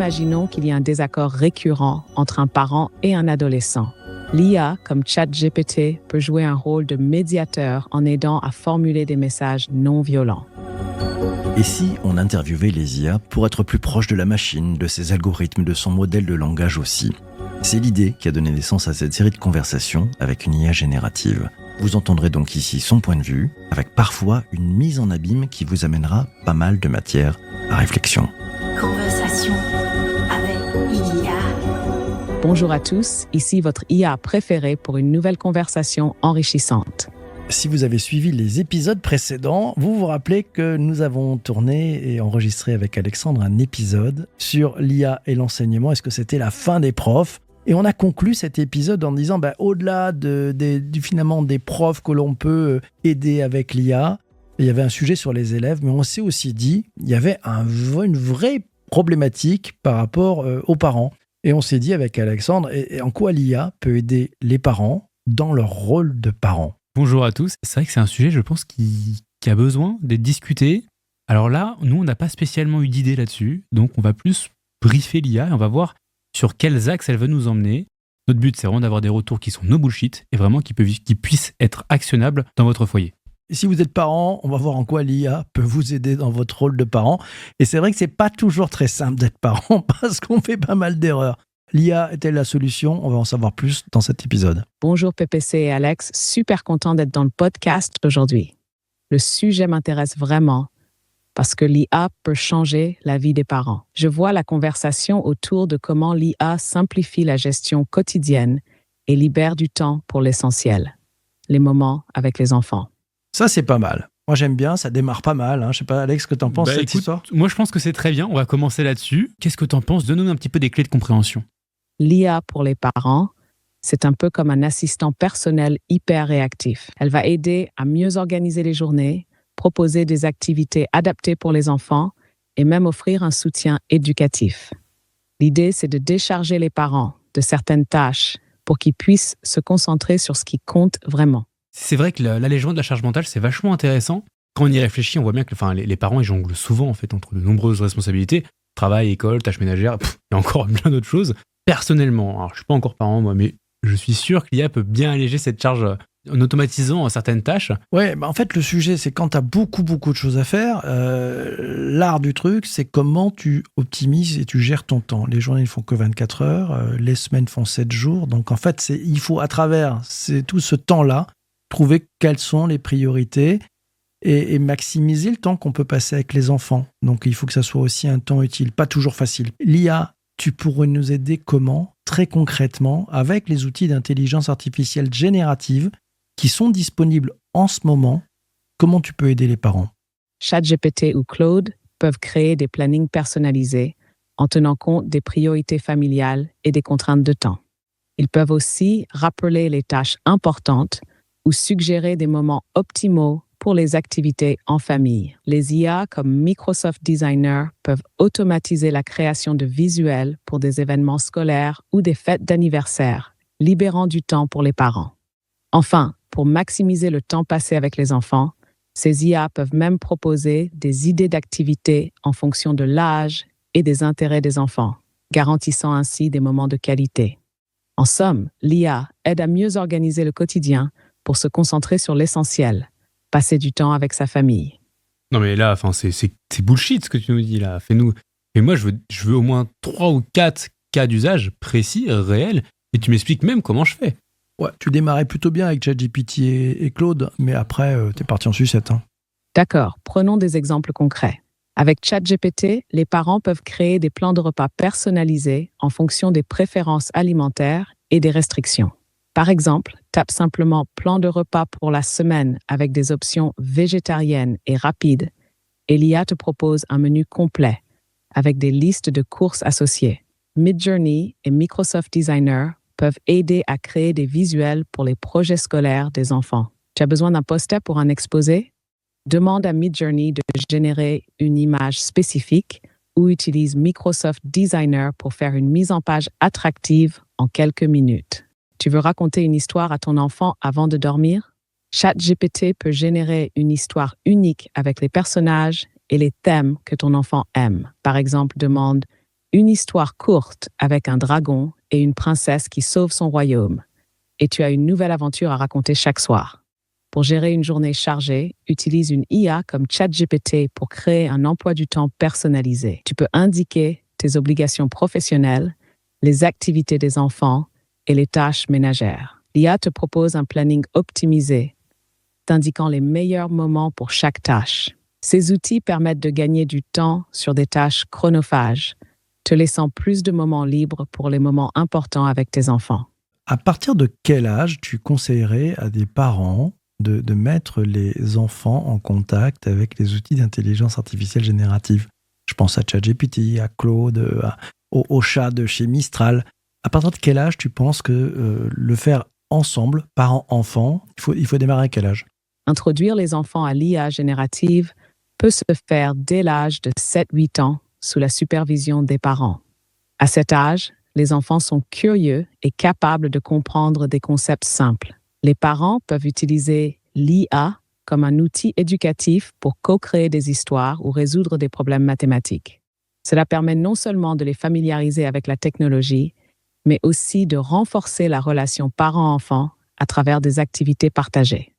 imaginons qu'il y a un désaccord récurrent entre un parent et un adolescent. L'IA, comme ChatGPT, peut jouer un rôle de médiateur en aidant à formuler des messages non violents. Et si on interviewait les IA pour être plus proche de la machine, de ses algorithmes, de son modèle de langage aussi? C'est l'idée qui a donné naissance à cette série de conversations avec une IA générative. Vous entendrez donc ici son point de vue, avec parfois une mise en abîme qui vous amènera pas mal de matière à réflexion. Conversation avec IA. Bonjour à tous, ici votre IA préférée pour une nouvelle conversation enrichissante. Si vous avez suivi les épisodes précédents, vous vous rappelez que nous avons tourné et enregistré avec Alexandre un épisode sur l'IA et l'enseignement. Est-ce que c'était la fin des profs ? Et on a conclu cet épisode en disant, au-delà finalement des profs que l'on peut aider avec l'IA, il y avait un sujet sur les élèves, mais on s'est aussi dit, il y avait une vraie problématique par rapport aux parents. Et on s'est dit avec Alexandre, et en quoi l'IA peut aider les parents dans leur rôle de parents. Bonjour à tous. C'est vrai que c'est un sujet, je pense, qui a besoin d'être discuté. Alors là, nous, on n'a pas spécialement eu d'idée là-dessus, donc on va plus briefer l'IA et on va voir sur quels axes elle veut nous emmener. Notre but, c'est vraiment d'avoir des retours qui sont no bullshit et vraiment qui puissent être actionnables dans votre foyer. Et si vous êtes parent, on va voir en quoi l'IA peut vous aider dans votre rôle de parent. Et c'est vrai que c'est pas toujours très simple d'être parent parce qu'on fait pas mal d'erreurs. L'IA est-elle la solution ? On va en savoir plus dans cet épisode. Bonjour PPC et Alex, super content d'être dans le podcast aujourd'hui. Le sujet m'intéresse vraiment parce que l'IA peut changer la vie des parents. Je vois la conversation autour de comment l'IA simplifie la gestion quotidienne et libère du temps pour l'essentiel, les moments avec les enfants. Ça, c'est pas mal. Moi, j'aime bien, ça démarre pas mal. Je sais pas, Alex, ce que t'en penses de cette histoire ? Moi, je pense que c'est très bien. On va commencer là-dessus. Qu'est-ce que t'en penses ? Donne-nous un petit peu des clés de compréhension. L'IA pour les parents, c'est un peu comme un assistant personnel hyper réactif. Elle va aider à mieux organiser les journées, proposer des activités adaptées pour les enfants et même offrir un soutien éducatif. L'idée, c'est de décharger les parents de certaines tâches pour qu'ils puissent se concentrer sur ce qui compte vraiment. C'est vrai que l'allègement de la charge mentale, c'est vachement intéressant. Quand on y réfléchit, on voit bien que les parents, ils jonglent souvent en fait, entre de nombreuses responsabilités. Travail, école, tâches ménagères, il y a encore plein d'autres choses. Personnellement, alors je ne suis pas encore parent moi, mais je suis sûr que l'IA peut bien alléger cette charge en automatisant certaines tâches. Ouais, en fait, le sujet, c'est quand tu as beaucoup de choses à faire, l'art du truc, c'est comment tu optimises et tu gères ton temps. Les journées ne font que 24 heures, les semaines font 7 jours. Donc, en fait, il faut, à travers tout ce temps-là, trouver quelles sont les priorités et maximiser le temps qu'on peut passer avec les enfants. Donc, il faut que ça soit aussi un temps utile, pas toujours facile. L'IA, tu pourrais nous aider comment ? Très concrètement, avec les outils d'intelligence artificielle générative qui sont disponibles en ce moment, comment tu peux aider les parents ? ChatGPT ou Claude peuvent créer des plannings personnalisés en tenant compte des priorités familiales et des contraintes de temps. Ils peuvent aussi rappeler les tâches importantes ou suggérer des moments optimaux pour les activités en famille. Les IA comme Microsoft Designer peuvent automatiser la création de visuels pour des événements scolaires ou des fêtes d'anniversaire, libérant du temps pour les parents. Enfin, pour maximiser le temps passé avec les enfants, ces IA peuvent même proposer des idées d'activités en fonction de l'âge et des intérêts des enfants, garantissant ainsi des moments de qualité. En somme, l'IA aide à mieux organiser le quotidien pour se concentrer sur l'essentiel, passer du temps avec sa famille. Non mais là, c'est bullshit ce que tu nous dis là. Fais-nous. Mais moi, je veux au moins 3 ou 4 cas d'usage précis, réels, et tu m'expliques même comment je fais. Ouais, tu démarrais plutôt bien avec ChatGPT et Claude, mais après, t'es parti en sucette. D'accord, prenons des exemples concrets. Avec ChatGPT, les parents peuvent créer des plans de repas personnalisés en fonction des préférences alimentaires et des restrictions. Par exemple, tape simplement « plan de repas pour la semaine » avec des options végétariennes et rapides, et l'IA te propose un menu complet avec des listes de courses associées. Midjourney et Microsoft Designer peuvent aider à créer des visuels pour les projets scolaires des enfants. Tu as besoin d'un poster pour un exposé? Demande à Midjourney de générer une image spécifique ou utilise Microsoft Designer pour faire une mise en page attractive en quelques minutes. Tu veux raconter une histoire à ton enfant avant de dormir? ChatGPT peut générer une histoire unique avec les personnages et les thèmes que ton enfant aime. Par exemple, demande une histoire courte avec un dragon et une princesse qui sauve son royaume. Et tu as une nouvelle aventure à raconter chaque soir. Pour gérer une journée chargée, utilise une IA comme ChatGPT pour créer un emploi du temps personnalisé. Tu peux indiquer tes obligations professionnelles, les activités des enfants et les tâches ménagères. L'IA te propose un planning optimisé, t'indiquant les meilleurs moments pour chaque tâche. Ces outils permettent de gagner du temps sur des tâches chronophages, te laissant plus de moments libres pour les moments importants avec tes enfants. À partir de quel âge tu conseillerais à des parents de mettre les enfants en contact avec les outils d'intelligence artificielle générative? Je pense à ChatGPT, à Claude, au chat de chez Mistral. À partir de quel âge tu penses que le faire ensemble, parents-enfants, il faut démarrer à quel âge? Introduire les enfants à l'IA générative peut se faire dès l'âge de 7-8 ans sous la supervision des parents. À cet âge, les enfants sont curieux et capables de comprendre des concepts simples. Les parents peuvent utiliser l'IA comme un outil éducatif pour co-créer des histoires ou résoudre des problèmes mathématiques. Cela permet non seulement de les familiariser avec la technologie, mais aussi de renforcer la relation parent-enfant à travers des activités partagées.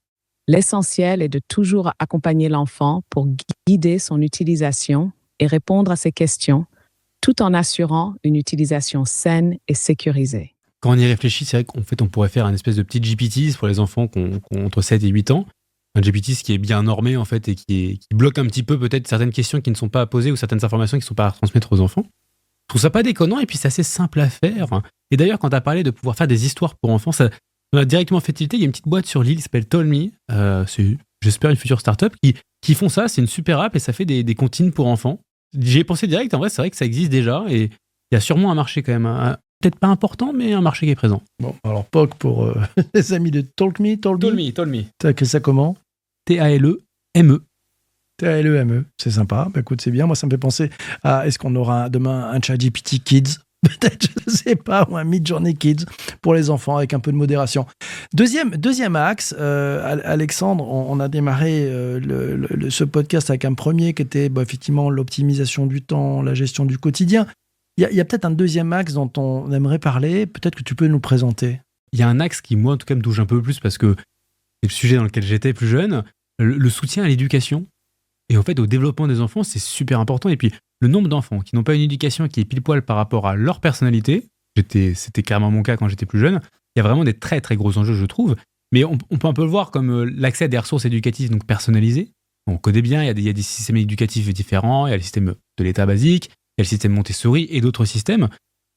L'essentiel est de toujours accompagner l'enfant pour guider son utilisation et répondre à ses questions, tout en assurant une utilisation saine et sécurisée. Quand on y réfléchit, c'est vrai qu'en fait, on pourrait faire une espèce de petit GPT pour les enfants qui ont entre 7 et 8 ans. Un GPT qui est bien normé en fait et qui bloque un petit peu peut-être certaines questions qui ne sont pas posées ou certaines informations qui ne sont pas à transmettre aux enfants. Je trouve ça pas déconnant et puis c'est assez simple à faire. Et d'ailleurs, quand tu as parlé de pouvoir faire des histoires pour enfants, ça m'a directement fait tilter. Il y a une petite boîte sur Lille qui s'appelle Tolme. C'est, j'espère, une future startup qui font ça. C'est une super app et ça fait des comptines pour enfants. J'y ai pensé direct. En vrai, c'est vrai que ça existe déjà et il y a sûrement un marché quand même. Peut-être pas important, mais un marché qui est présent. Bon, alors POC pour les amis de Talk.me. T'as écrit ça comment? T-A-L-E-M-E. T-A-L-E-M-E. C'est sympa. Bah, écoute, c'est bien. Moi, ça me fait penser à est-ce qu'on aura demain un ChatGPT Kids? Peut-être, je ne sais pas, ou un Midjourney Kids pour les enfants avec un peu de modération. Deuxième axe, Alexandre, on a démarré ce podcast avec un premier qui était effectivement l'optimisation du temps, la gestion du quotidien. Il y a peut-être un deuxième axe dont on aimerait parler. Peut-être que tu peux nous le présenter. Il y a un axe qui, moi, en tout cas, me touche un peu plus parce que c'est le sujet dans lequel j'étais plus jeune. Le soutien à l'éducation et en fait au développement des enfants, c'est super important. Et puis, le nombre d'enfants qui n'ont pas une éducation qui est pile poil par rapport à leur personnalité, c'était carrément mon cas quand j'étais plus jeune, il y a vraiment des très très gros enjeux, je trouve. Mais on peut un peu le voir comme l'accès à des ressources éducatives donc personnalisées. On connaît bien, il y a des systèmes éducatifs différents, il y a le système de l'État basique, il y a le système Montessori et d'autres systèmes.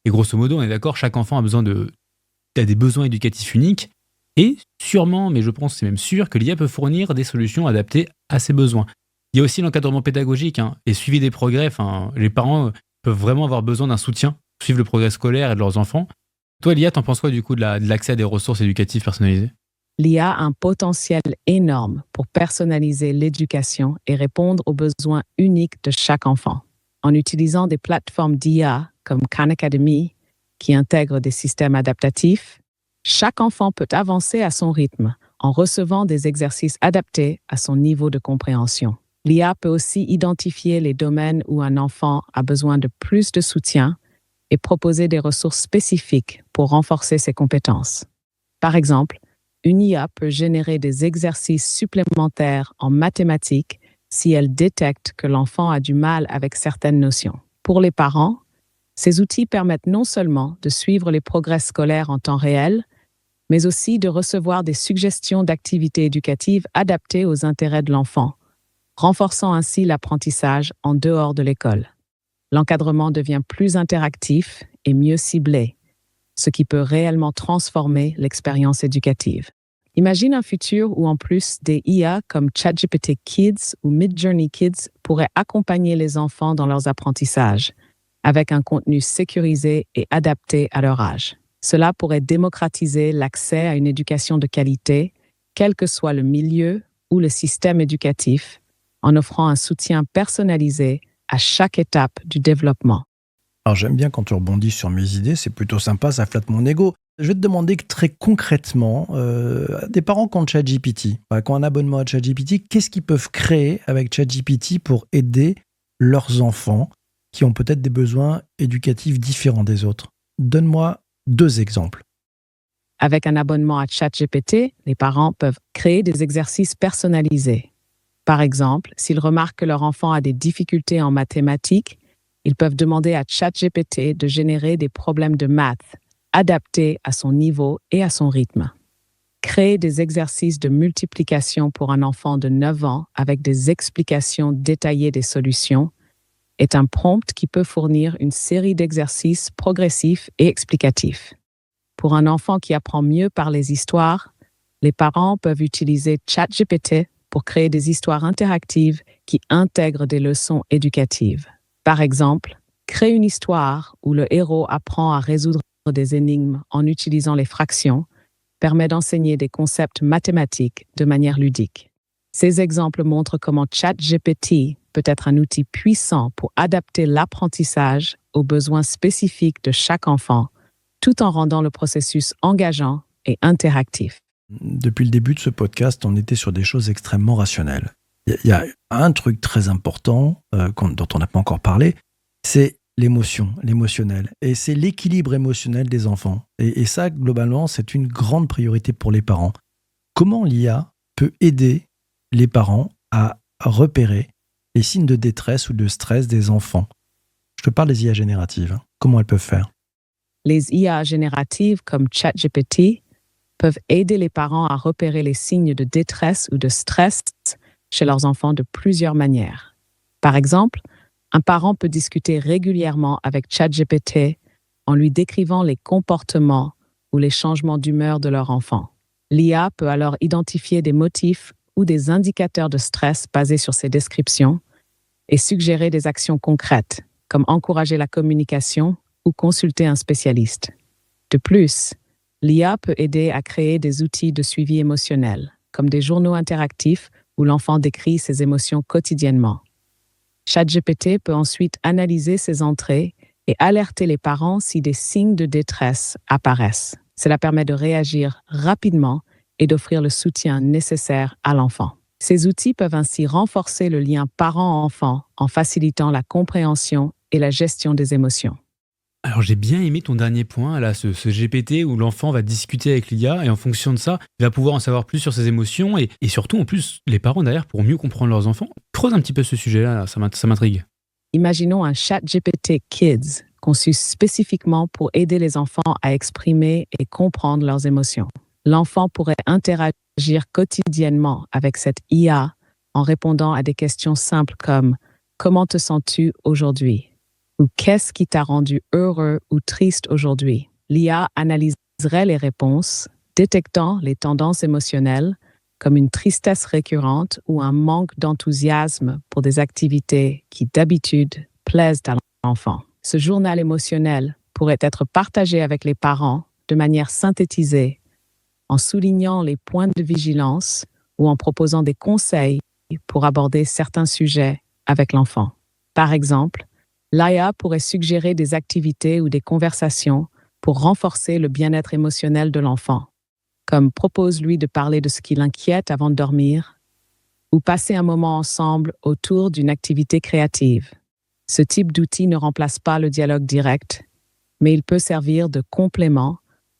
Et grosso modo, on est d'accord, chaque enfant a des besoins éducatifs uniques. Et sûrement, mais je pense c'est même sûr, que l'IA peut fournir des solutions adaptées à ses besoins. Il y a aussi l'encadrement pédagogique et suivi des progrès. Les parents peuvent vraiment avoir besoin d'un soutien pour suivre le progrès scolaire et de leurs enfants. Toi, l'IA, t'en penses quoi du coup de l'accès à des ressources éducatives personnalisées? L'IA a un potentiel énorme pour personnaliser l'éducation et répondre aux besoins uniques de chaque enfant. En utilisant des plateformes d'IA comme Khan Academy, qui intègrent des systèmes adaptatifs, chaque enfant peut avancer à son rythme en recevant des exercices adaptés à son niveau de compréhension. L'IA peut aussi identifier les domaines où un enfant a besoin de plus de soutien et proposer des ressources spécifiques pour renforcer ses compétences. Par exemple, une IA peut générer des exercices supplémentaires en mathématiques si elle détecte que l'enfant a du mal avec certaines notions. Pour les parents, ces outils permettent non seulement de suivre les progrès scolaires en temps réel, mais aussi de recevoir des suggestions d'activités éducatives adaptées aux intérêts de l'enfant, renforçant ainsi l'apprentissage en dehors de l'école. L'encadrement devient plus interactif et mieux ciblé, ce qui peut réellement transformer l'expérience éducative. Imagine un futur où en plus des IA comme ChatGPT Kids ou Midjourney Kids pourraient accompagner les enfants dans leurs apprentissages, avec un contenu sécurisé et adapté à leur âge. Cela pourrait démocratiser l'accès à une éducation de qualité, quel que soit le milieu ou le système éducatif, en offrant un soutien personnalisé à chaque étape du développement. Alors j'aime bien quand tu rebondis sur mes idées, c'est plutôt sympa, ça flatte mon ego. Je vais te demander que très concrètement, des parents qui ont ChatGPT, qui ont un abonnement à ChatGPT, qu'est-ce qu'ils peuvent créer avec ChatGPT pour aider leurs enfants qui ont peut-être des besoins éducatifs différents des autres. Donne-moi 2 exemples. Avec un abonnement à ChatGPT, les parents peuvent créer des exercices personnalisés. Par exemple, s'ils remarquent que leur enfant a des difficultés en mathématiques, ils peuvent demander à ChatGPT de générer des problèmes de maths adaptés à son niveau et à son rythme. Créer des exercices de multiplication pour un enfant de 9 ans avec des explications détaillées des solutions est un prompt qui peut fournir une série d'exercices progressifs et explicatifs. Pour un enfant qui apprend mieux par les histoires, les parents peuvent utiliser ChatGPT pour créer des histoires interactives qui intègrent des leçons éducatives. Par exemple, créer une histoire où le héros apprend à résoudre des énigmes en utilisant les fractions permet d'enseigner des concepts mathématiques de manière ludique. Ces exemples montrent comment ChatGPT peut être un outil puissant pour adapter l'apprentissage aux besoins spécifiques de chaque enfant, tout en rendant le processus engageant et interactif. Depuis le début de ce podcast, on était sur des choses extrêmement rationnelles. Il y a un truc très important dont on n'a pas encore parlé, c'est l'émotionnel. Et c'est l'équilibre émotionnel des enfants. Et ça, globalement, c'est une grande priorité pour les parents. Comment l'IA peut aider les parents à repérer les signes de détresse ou de stress des enfants? Je te parle des IA génératives. Comment elles peuvent faire? Les IA génératives comme ChatGPT peuvent aider les parents à repérer les signes de détresse ou de stress chez leurs enfants de plusieurs manières. Par exemple, un parent peut discuter régulièrement avec ChatGPT en lui décrivant les comportements ou les changements d'humeur de leur enfant. L'IA peut alors identifier des motifs ou des indicateurs de stress basés sur ces descriptions et suggérer des actions concrètes, comme encourager la communication ou consulter un spécialiste. De plus, l'IA peut aider à créer des outils de suivi émotionnel, comme des journaux interactifs où l'enfant décrit ses émotions quotidiennement. ChatGPT peut ensuite analyser ces entrées et alerter les parents si des signes de détresse apparaissent. Cela permet de réagir rapidement et d'offrir le soutien nécessaire à l'enfant. Ces outils peuvent ainsi renforcer le lien parent-enfant en facilitant la compréhension et la gestion des émotions. Alors j'ai bien aimé ton dernier point, là, ce GPT où l'enfant va discuter avec l'IA et en fonction de ça, il va pouvoir en savoir plus sur ses émotions et surtout en plus les parents derrière pour mieux comprendre leurs enfants. Creuse un petit peu ce sujet-là, ça m'intrigue. Imaginons un ChatGPT Kids conçu spécifiquement pour aider les enfants à exprimer et comprendre leurs émotions. L'enfant pourrait interagir quotidiennement avec cette IA en répondant à des questions simples comme « Comment te sens-tu aujourd'hui ?» ou « Qu'est-ce qui t'a rendu heureux ou triste aujourd'hui ?» L'IA analyserait les réponses, détectant les tendances émotionnelles comme une tristesse récurrente ou un manque d'enthousiasme pour des activités qui d'habitude plaisent à l'enfant. Ce journal émotionnel pourrait être partagé avec les parents de manière synthétisée, en soulignant les points de vigilance ou en proposant des conseils pour aborder certains sujets avec l'enfant. Par exemple, l'IA pourrait suggérer des activités ou des conversations pour renforcer le bien-être émotionnel de l'enfant, comme propose-lui de parler de ce qui l'inquiète avant de dormir ou passer un moment ensemble autour d'une activité créative. Ce type d'outil ne remplace pas le dialogue direct, mais il peut servir de complément,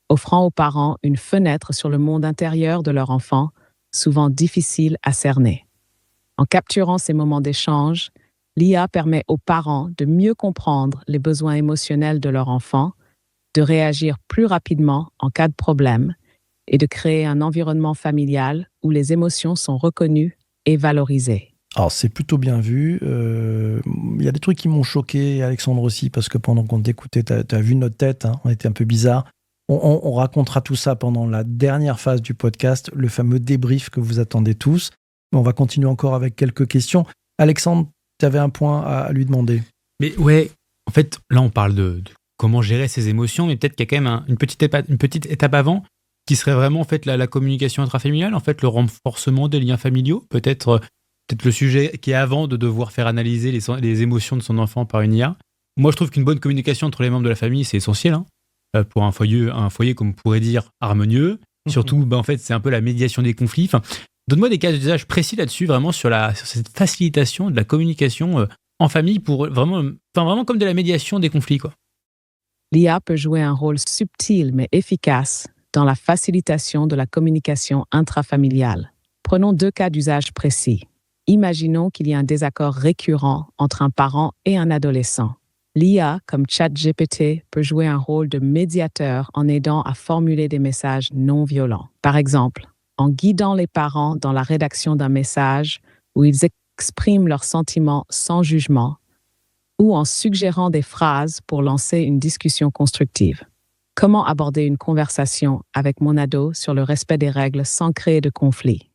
offrant aux parents une fenêtre sur le monde intérieur de leur enfant, souvent difficile à cerner. En capturant ces moments d'échange, l'IA permet aux parents de mieux comprendre les besoins émotionnels de leur enfant, de réagir plus rapidement en cas de problème et de créer un environnement familial où les émotions sont reconnues et valorisées. Alors, c'est plutôt bien vu. Il y a des trucs qui m'ont choqué, Alexandre aussi, parce que pendant qu'on t'écoutait, tu as vu notre tête, hein, on était un peu bizarre. On racontera tout ça pendant la dernière phase du podcast, le fameux débrief que vous attendez tous. On va continuer encore avec quelques questions. Alexandre, tu avais un point à lui demander. Mais ouais, en fait, là, on parle de comment gérer ses émotions, mais peut-être qu'il y a quand même une petite étape avant qui serait vraiment en fait la communication intrafamiliale, en fait, le renforcement des liens familiaux, peut-être le sujet qui est avant de devoir faire analyser les émotions de son enfant par une IA. Moi, je trouve qu'une bonne communication entre les membres de la famille, c'est essentiel, hein, pour un foyer, comme on pourrait dire, harmonieux. Surtout, en fait, c'est un peu la médiation des conflits. Enfin, donne-moi des cas d'usage précis là-dessus, vraiment sur cette facilitation de la communication en famille pour vraiment comme de la médiation des conflits, quoi. L'IA peut jouer un rôle subtil mais efficace dans la facilitation de la communication intrafamiliale. Prenons 2 cas d'usage précis. Imaginons qu'il y a un désaccord récurrent entre un parent et un adolescent. L'IA, comme ChatGPT, peut jouer un rôle de médiateur en aidant à formuler des messages non violents. Par exemple, en guidant les parents dans la rédaction d'un message où ils expriment leurs sentiments sans jugement, ou en suggérant des phrases pour lancer une discussion constructive. Comment aborder une conversation avec mon ado sur le respect des règles sans créer de conflit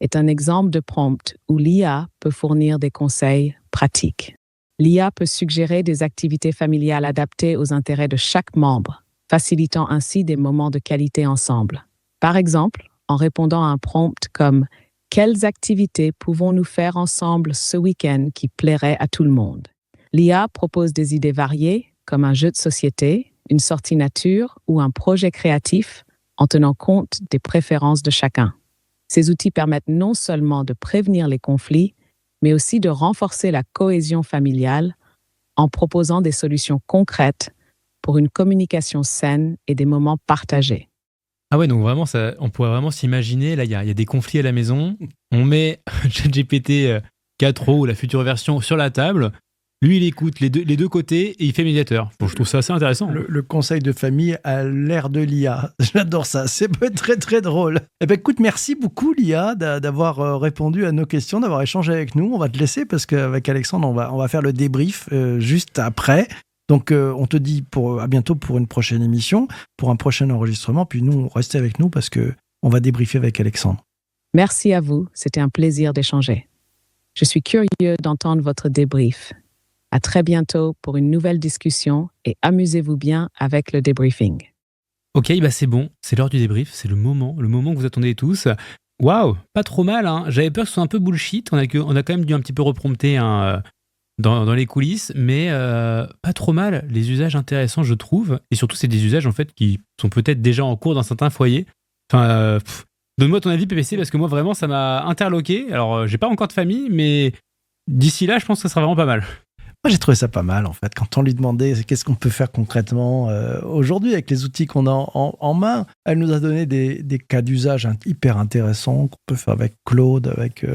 est un exemple de prompt où l'IA peut fournir des conseils pratiques. L'IA peut suggérer des activités familiales adaptées aux intérêts de chaque membre, facilitant ainsi des moments de qualité ensemble. Par exemple, en répondant à un prompt comme « Quelles activités pouvons-nous faire ensemble ce week-end qui plairait à tout le monde ?» L'IA propose des idées variées, comme un jeu de société, une sortie nature ou un projet créatif, en tenant compte des préférences de chacun. Ces outils permettent non seulement de prévenir les conflits, mais aussi de renforcer la cohésion familiale en proposant des solutions concrètes pour une communication saine et des moments partagés. Ah ouais, donc vraiment, on pourrait vraiment s'imaginer, là, il y a des conflits à la maison, on met ChatGPT 4.0 ou la future version sur la table. Lui, il écoute les deux côtés et il fait médiateur. Bon, je trouve ça assez intéressant. Le conseil de famille à l'ère de l'IA. J'adore ça. C'est très, très drôle. Eh ben, écoute, merci beaucoup, l'IA, d'avoir répondu à nos questions, d'avoir échangé avec nous. On va te laisser parce qu'avec Alexandre, on va faire le débrief juste après. Donc, on te dit à bientôt pour une prochaine émission, pour un prochain enregistrement. Puis nous, restez avec nous parce qu'on va débriefer avec Alexandre. Merci à vous. C'était un plaisir d'échanger. Je suis curieux d'entendre votre débrief. À très bientôt pour une nouvelle discussion et amusez-vous bien avec le débriefing. Ok, bah c'est bon, c'est l'heure du débrief, c'est le moment que vous attendez tous. Waouh, pas trop mal, hein. J'avais peur que ce soit un peu bullshit, on a quand même dû un petit peu reprompter dans les coulisses, mais pas trop mal, les usages intéressants je trouve, et surtout c'est des usages en fait qui sont peut-être déjà en cours dans certains foyers. Enfin, donne-moi ton avis PPC parce que moi vraiment ça m'a interloqué. Alors j'ai pas encore de famille, mais d'ici là je pense que ça sera vraiment pas mal. Moi, j'ai trouvé ça pas mal, en fait, quand on lui demandait qu'est-ce qu'on peut faire concrètement aujourd'hui avec les outils qu'on a en main. Elle nous a donné des cas d'usage hyper intéressants qu'on peut faire avec Claude, avec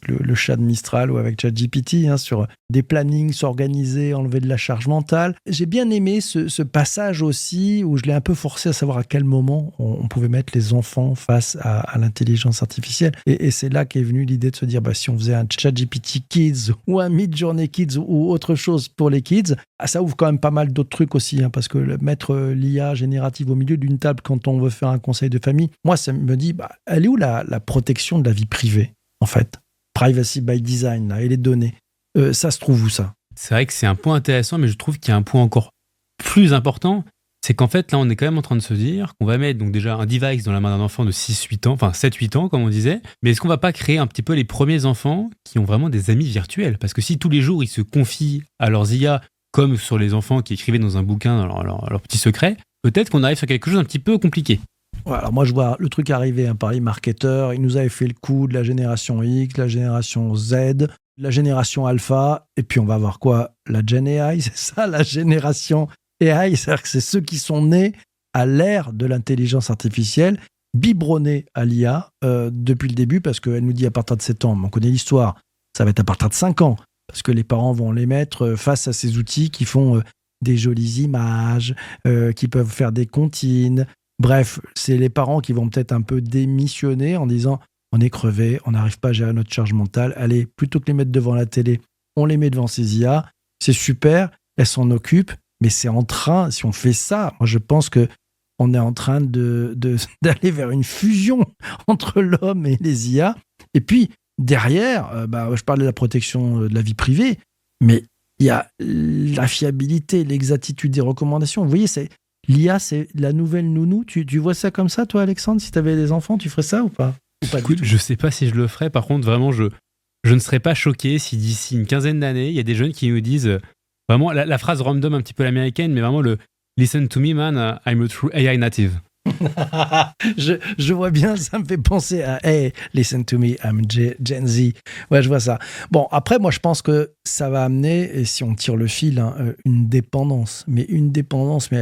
le chat de Mistral ou avec ChatGPT, sur des plannings, s'organiser, enlever de la charge mentale. J'ai bien aimé ce passage aussi où je l'ai un peu forcé à savoir à quel moment on pouvait mettre les enfants face à l'intelligence artificielle. Et c'est là qu'est venue l'idée de se dire, si on faisait un ChatGPT Kids ou un Midjourney Kids ou autre chose pour les kids, ça ouvre quand même pas mal d'autres trucs aussi, parce que mettre l'IA générative au milieu d'une table quand on veut faire un conseil de famille, moi ça me dit, elle est où la protection de la vie privée en fait, privacy by design là, et les données, ça se trouve où ça? C'est vrai que c'est un point intéressant, mais je trouve qu'il y a un point encore plus important, c'est qu'en fait là on est quand même en train de se dire qu'on va mettre donc déjà un device dans la main d'un enfant de 6-8 ans, enfin 7-8 ans comme on disait, mais est-ce qu'on va pas créer un petit peu les premiers enfants qui ont vraiment des amis virtuels? Parce que si tous les jours ils se confient à leurs IA comme sur les enfants qui écrivaient dans un bouquin leurs petits secrets, peut-être qu'on arrive sur quelque chose un petit peu compliqué. Ouais, alors moi je vois le truc arriver par les marketeurs, ils nous avaient fait le coup de la génération X, la génération Z, la génération Alpha, et puis on va avoir quoi? La Gen AI, c'est ça, la génération AI, c'est-à-dire que c'est ceux qui sont nés à l'ère de l'intelligence artificielle, biberonnés à l'IA depuis le début, parce qu'elle nous dit à partir de 7 ans, mais on connaît l'histoire, ça va être à partir de 5 ans, parce que les parents vont les mettre face à ces outils qui font des jolies images, qui peuvent faire des comptines. Bref, c'est les parents qui vont peut-être un peu démissionner en disant on est crevé, on n'arrive pas à gérer notre charge mentale, allez, plutôt que les mettre devant la télé, on les met devant ces IA, c'est super, elles s'en occupent, mais c'est en train, si on fait ça, moi je pense qu'on est en train d'aller vers une fusion entre l'homme et les IA. Et puis, derrière, je parle de la protection de la vie privée, mais il y a la fiabilité, l'exactitude des recommandations. Vous voyez, l'IA, c'est la nouvelle nounou. Tu vois ça comme ça, toi, Alexandre? Si tu avais des enfants, tu ferais ça ou pas? Écoute, je sais pas si je le ferais. Par contre, vraiment, je ne serais pas choqué si d'ici une quinzaine d'années, il y a des jeunes qui nous disent vraiment la phrase random un petit peu l'américaine, mais vraiment le « Listen to me, man, I'm a true AI native ». Je vois bien, ça me fait penser à Hey, listen to me, I'm Gen Z. Ouais, je vois ça. Bon, après, moi, je pense que ça va amener, et si on tire le fil, une dépendance. Mais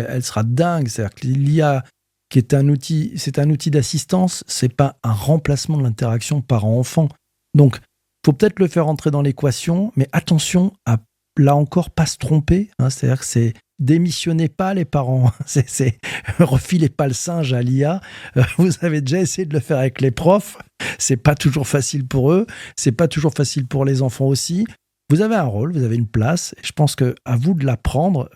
elle sera dingue. C'est-à-dire que l'IA, qui est un outil, c'est un outil d'assistance, c'est pas un remplacement de l'interaction parent-enfant. Donc, faut peut-être le faire entrer dans l'équation, mais attention à, là encore, pas se tromper. C'est-à-dire que c'est démissionnez pas les parents, refilez pas le singe à l'IA. Vous avez déjà essayé de le faire avec les profs, c'est pas toujours facile pour eux, c'est pas toujours facile pour les enfants aussi. Vous avez un rôle, vous avez une place, et je pense que à vous de l'apprendre.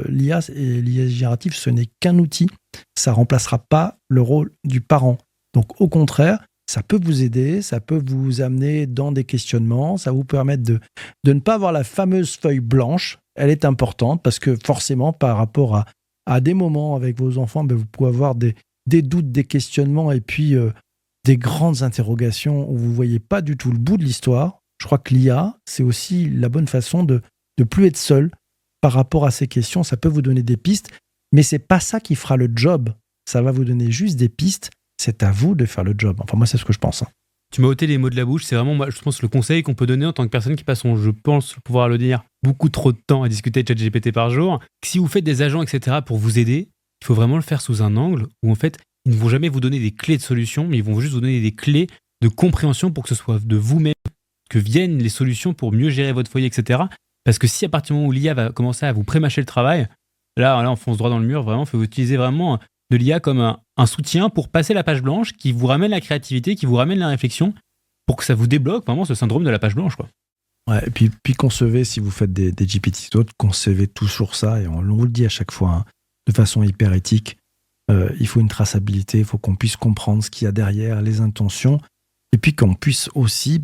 L'IA et l'IA générative, ce n'est qu'un outil, ça remplacera pas le rôle du parent. Donc au contraire, ça peut vous aider, ça peut vous amener dans des questionnements, ça vous permettre de ne pas avoir la fameuse feuille blanche. Elle est importante parce que forcément, par rapport à des moments avec vos enfants, vous pouvez avoir des doutes, des questionnements et puis des grandes interrogations où vous ne voyez pas du tout le bout de l'histoire. Je crois que l'IA, c'est aussi la bonne façon de plus être seul par rapport à ces questions. Ça peut vous donner des pistes, mais ce n'est pas ça qui fera le job. Ça va vous donner juste des pistes. C'est à vous de faire le job. Enfin, moi, c'est ce que je pense. Tu m'as ôté les mots de la bouche. C'est vraiment, moi, je pense, le conseil qu'on peut donner en tant que personne qui passe, je pense pouvoir le dire, beaucoup trop de temps à discuter de ChatGPT par jour. Si vous faites des agents, etc., pour vous aider, il faut vraiment le faire sous un angle où, en fait, ils ne vont jamais vous donner des clés de solution, mais ils vont juste vous donner des clés de compréhension pour que ce soit de vous-même que viennent les solutions pour mieux gérer votre foyer, etc. Parce que si à partir du moment où l'IA va commencer à vous prémâcher le travail, là, on fonce droit dans le mur. Vraiment, il faut utiliser vraiment de l'IA comme un soutien pour passer la page blanche, qui vous ramène la créativité, qui vous ramène la réflexion, pour que ça vous débloque vraiment ce syndrome de la page blanche, quoi. Ouais, et puis concevez, si vous faites des GPT d'autres, concevez toujours ça, et on vous le dit à chaque fois, de façon hyper éthique. Il faut une traçabilité, il faut qu'on puisse comprendre ce qu'il y a derrière, les intentions, et puis qu'on puisse aussi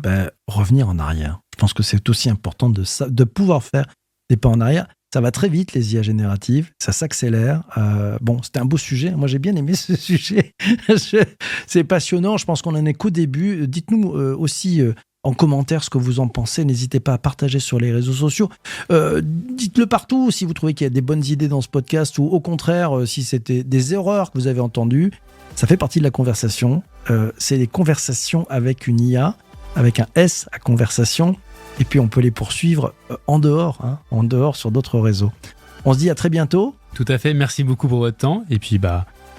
revenir en arrière. Je pense que c'est aussi important de pouvoir faire des pas en arrière. Ça va très vite, les IA génératives, ça s'accélère. C'était un beau sujet. Moi, j'ai bien aimé ce sujet. C'est passionnant. Je pense qu'on en est qu'au début. Dites-nous aussi en commentaire ce que vous en pensez. N'hésitez pas à partager sur les réseaux sociaux. Dites-le partout si vous trouvez qu'il y a des bonnes idées dans ce podcast ou au contraire, si c'était des erreurs que vous avez entendues. Ça fait partie de la conversation. C'est les conversations avec une IA, avec un S à conversation. Et puis, on peut les poursuivre en dehors sur d'autres réseaux. On se dit à très bientôt. Tout à fait. Merci beaucoup pour votre temps. Et puis,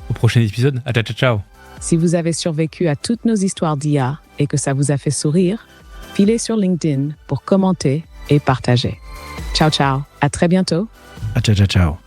au prochain épisode. Ciao. Si vous avez survécu à toutes nos histoires d'IA et que ça vous a fait sourire, filez sur LinkedIn pour commenter et partager. Ciao. À très bientôt. Ciao.